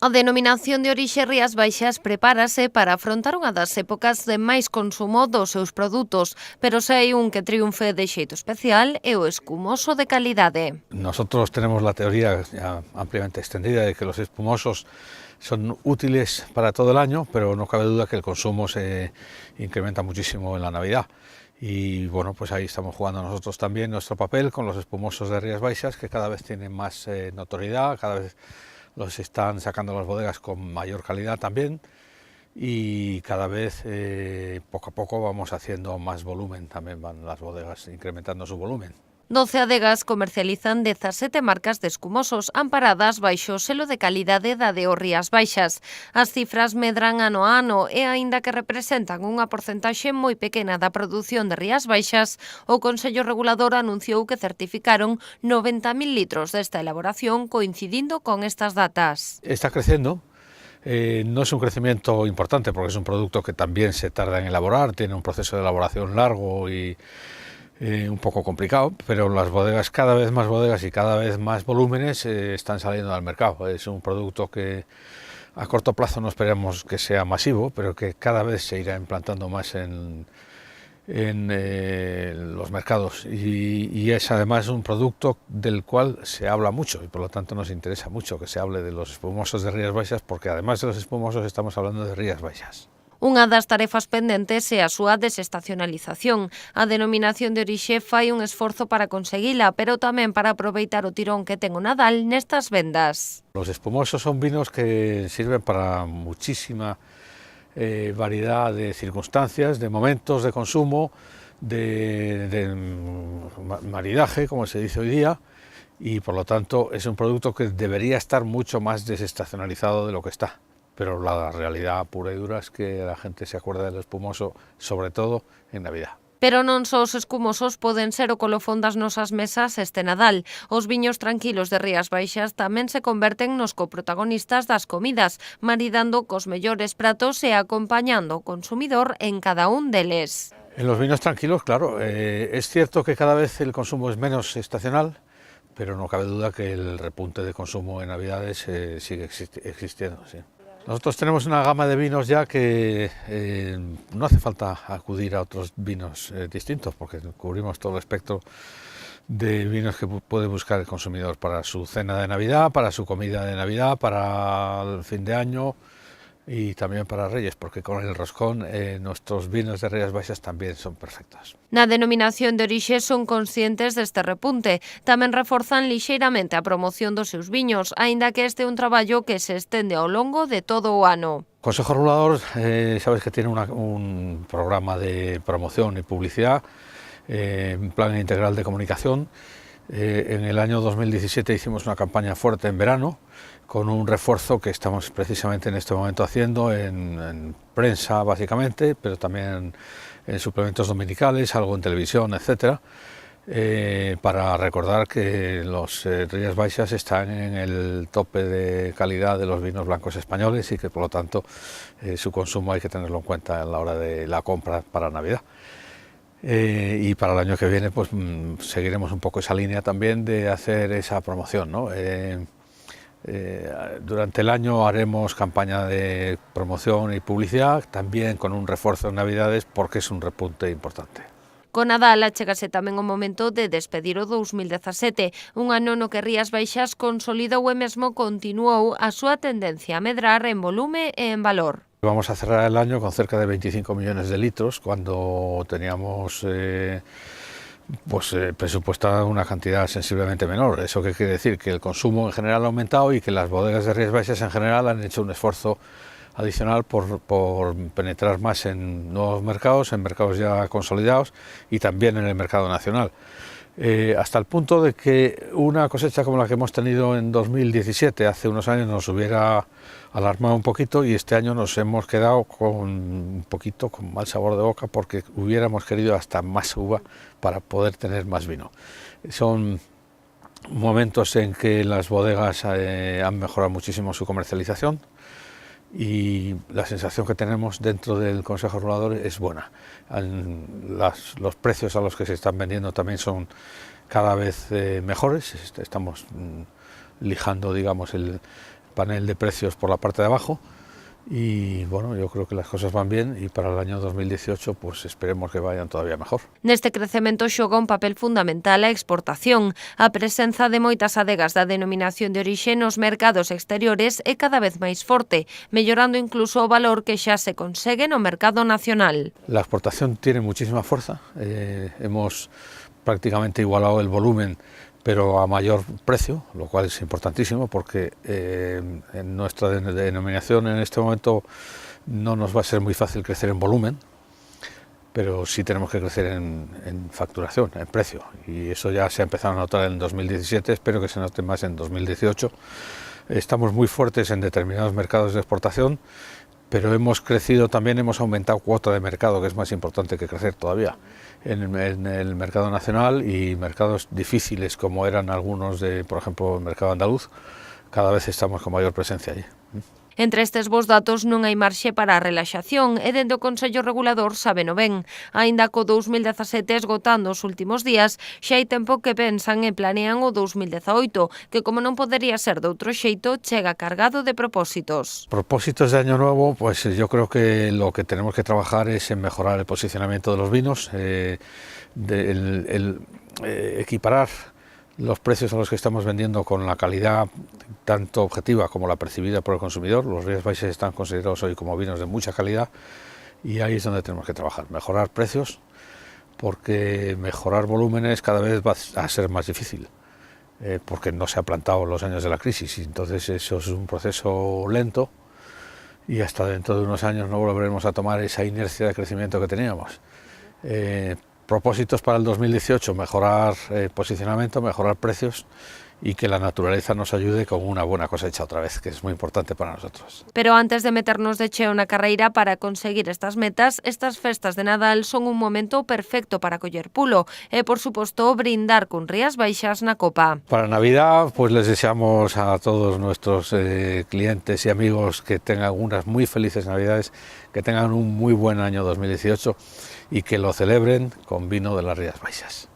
A denominación de orixe Rías Baixas prepárase para afrontar unha das épocas de máis consumo dos seus produtos, pero se hai un que triunfe de xeito especial é o escumoso de calidade. Nosotros tenemos la teoría ya ampliamente extendida de que los espumosos son útiles para todo el año, pero no cabe duda que el consumo se incrementa muchísimo en la Navidad. Y bueno, pues ahí estamos jugando nosotros también nuestro papel con los espumosos de Rías Baixas, que cada vez tienen más notoriedad, cada vez los están sacando las bodegas con mayor calidad también, y cada vez poco a poco vamos haciendo más volumen, también van las bodegas incrementando su volumen. 12 adegas comercializan 17 marcas de escumosos amparadas baixo o selo de calidade da DO Rías Baixas. As cifras medran ano a ano e, aínda que representan unha porcentaxe moi pequena da produción de Rías Baixas, o Consello Regulador anunciou que certificaron 90.000 litros desta elaboración coincidindo con estas datas. Está creciendo. No es un crecimiento importante porque es un producto que también se tarda en elaborar, tiene un proceso de elaboración largo y un poco complicado, pero las bodegas, cada vez más bodegas y cada vez más volúmenes están saliendo al mercado. Es un producto que a corto plazo no esperamos que sea masivo, pero que cada vez se irá implantando más en los mercados, y es además un producto del cual se habla mucho y por lo tanto nos interesa mucho que se hable de los espumosos de Rías Baixas, porque además de los espumosos estamos hablando de Rías Baixas. Unha das tarefas pendentes é a súa desestacionalización. A denominación de orixe fai un esforzo para conseguila, pero tamén para aproveitar o tirón que ten o Nadal nestas vendas. Los espumosos son vinos que sirven para muchísima variedad de circunstancias, de momentos de consumo, de maridaje, como se dice hoy día, y por lo tanto es un producto que debería estar mucho más desestacionalizado de lo que está. Pero la realidad pura y dura es que la gente se acuerda del espumoso, sobre todo en Navidad. Pero non só os escumosos poden ser o colofón das nosas mesas este Nadal. Os viños tranquilos de Rías Baixas tamén se converten nos coprotagonistas das comidas, maridando cos mellores pratos e acompañando o consumidor en cada un deles. En los vinos tranquilos, claro, es cierto que cada vez el consumo es menos estacional, pero no cabe duda que el repunte de consumo en Navidades sigue existiendo, sí. Nosotros tenemos una gama de vinos ya que no hace falta acudir a otros vinos distintos, porque cubrimos todo el espectro de vinos que puede buscar el consumidor para su cena de Navidad, para su comida de Navidad, para el fin de año y también para Reyes, porque con el roscón nuestros vinos de Rías Baixas también son perfectos. Na denominación de orixe son conscientes deste repunte. Tamén reforzan lixeiramente a promoción dos seus viños, aínda que este é un traballo que se estende ao longo de todo o ano. El Consejo Regulador, sabes que tiene un programa de promoción y publicidad, un plan integral de comunicación. En el año 2017 hicimos una campaña fuerte en verano, con un refuerzo que estamos precisamente en este momento haciendo en prensa básicamente, pero también en suplementos dominicales, algo en televisión, etcétera, para recordar que los Rías Baixas están en el tope de calidad de los vinos blancos españoles y que por lo tanto su consumo hay que tenerlo en cuenta a la hora de la compra para Navidad. Y para el año que viene pues seguiremos un poco esa línea también de hacer esa promoción, ¿no? Durante el año haremos campaña de promoción y publicidad, también con un refuerzo en Navidades, porque es un repunte importante. Con Nadal achégase tamén o momento de despedir o 2017, un ano no que Rías Baixas consolidou e mesmo continuou a súa tendencia a medrar en volume e en valor. Vamos a cerrar el año con cerca de 25 millones de litros, cuando teníamos presupuestada una cantidad sensiblemente menor. ¿Eso qué quiere decir? Que el consumo en general ha aumentado y que las bodegas de Rías Baixas en general han hecho un esfuerzo adicional por penetrar más en nuevos mercados, en mercados ya consolidados y también en el mercado nacional. Hasta el punto de que una cosecha como la que hemos tenido en 2017, hace unos años, nos hubiera alarmado un poquito, y este año nos hemos quedado un poquito con mal sabor de boca, porque hubiéramos querido hasta más uva para poder tener más vino. Son momentos en que las bodegas han mejorado muchísimo su comercialización, y la sensación que tenemos dentro del Consejo Regulador es buena. Los precios a los que se están vendiendo también son cada vez mejores. Estamos lijando, digamos, panel de precios por la parte de abajo. Y bueno, yo creo que las cosas van bien y para el año 2018 pues esperemos que vayan todavía mejor. Neste crecemento xoga un papel fundamental a exportación. A presenza de moitas adegas da denominación de orixe nos mercados exteriores é cada vez máis forte, mellorando incluso o valor que xa se consegue no mercado nacional. La exportación tiene muchísima fuerza, hemos prácticamente igualado el volumen pero a mayor precio, lo cual es importantísimo porque en nuestra denominación en este momento no nos va a ser muy fácil crecer en volumen, pero sí tenemos que crecer en facturación, en precio, y eso ya se ha empezado a notar en 2017, espero que se note más en 2018. Estamos muy fuertes en determinados mercados de exportación, pero hemos crecido también, hemos aumentado cuota de mercado, que es más importante que crecer todavía, en el mercado nacional y mercados difíciles como eran algunos de, por ejemplo, el mercado andaluz, cada vez estamos con mayor presencia allí. Entre estes bons datos non hai marxe para a relaxación e dende o Consello Regulador sabeno ben. Aínda co 2017 esgotando os últimos días, xa hai tempo que pensan e planean o 2018, que como non podería ser de outro xeito, chega cargado de propósitos. Propósitos de año nuevo, pues yo creo que lo que tenemos que trabajar es en mejorar el posicionamiento de los vinos, equiparar los precios a los que estamos vendiendo con la calidad tanto objetiva como la percibida por el consumidor. Los Rías Baixas están considerados hoy como vinos de mucha calidad y ahí es donde tenemos que trabajar, mejorar precios, porque mejorar volúmenes cada vez va a ser más difícil, porque no se ha plantado los años de la crisis, y entonces eso es un proceso lento y hasta dentro de unos años no volveremos a tomar esa inercia de crecimiento que teníamos. Propósitos para el 2018, mejorar posicionamiento, mejorar precios y que la naturaleza nos ayude con una buena cosecha otra vez, que es muy importante para nosotros. Pero antes de meternos de cheo na carreira para conseguir estas metas, estas festas de Nadal son un momento perfecto para coller pulo e, por suposto, brindar con Rías Baixas na copa. Para Navidad, pues les deseamos a todos nuestros clientes y amigos que tengan unas muy felices Navidades, que tengan un muy buen año 2018 y que lo celebren con vino de las Rías Baixas.